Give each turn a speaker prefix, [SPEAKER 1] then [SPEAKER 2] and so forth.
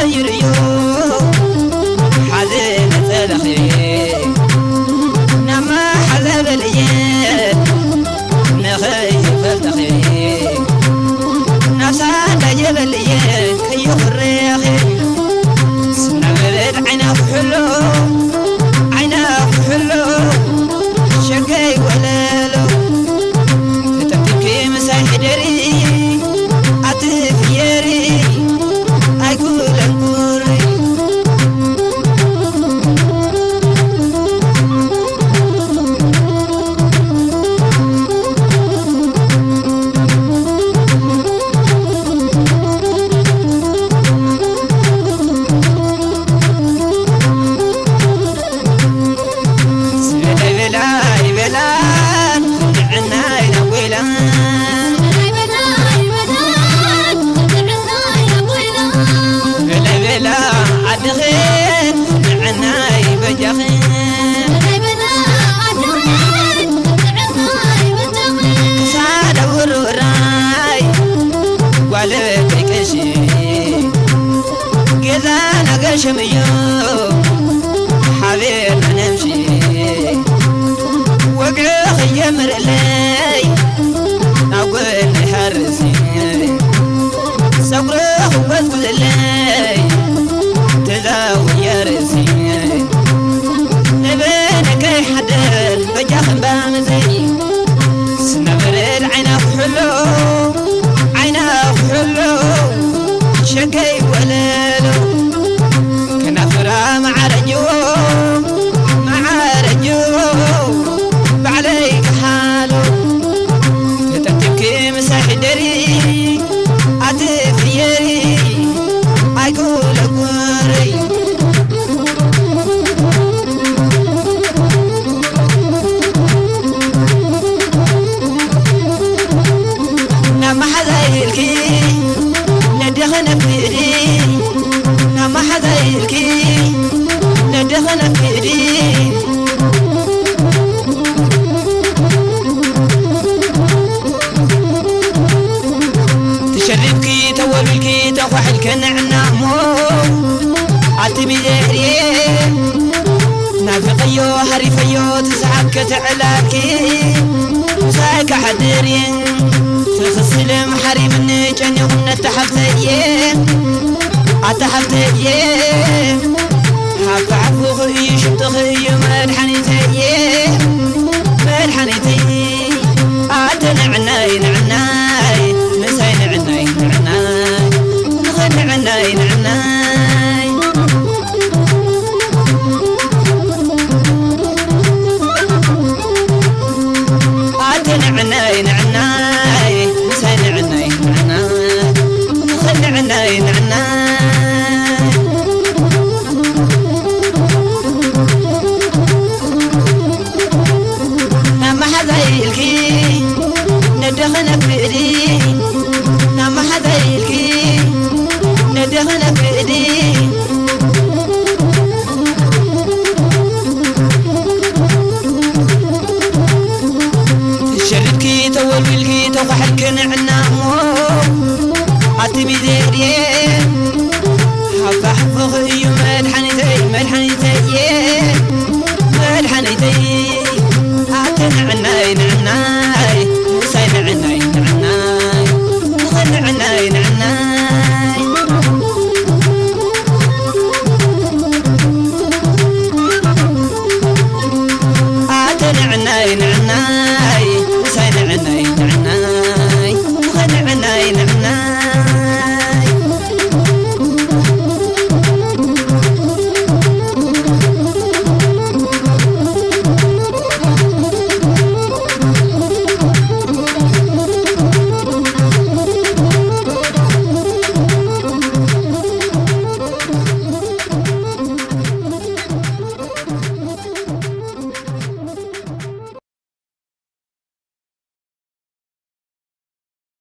[SPEAKER 1] غير يوم حزين تلخي نما حذب اليد نخيف التخي نفسا تجيب اليد كي يخريخي سنبرد عينك حلو عينك حلو شقي ولالو تتبكي مساي دري أتفيري أقول أنقري شميو حبيب نمشي وقع خيمر لي أقول هرسي صبره وبذل لي تذاوي يرسي نبينك حدر بجاخن بامزي سنبرد عينك حلو عينك حلو شقي ولالو بعليك حالو تتبكي مساحي دري عتفيري أقول أقوري نما حذايلكي ندخن بيدي نما حذايلكي ندخن بيدي تشربكي تولكي تخوحلك نعنامو عتبي زهري نافقيو حريفيو تسعبك تعلاكي وساك حدري تخسلم حريم النجاني ونتحفتي أتحفتي حف عفو خي شبت خيم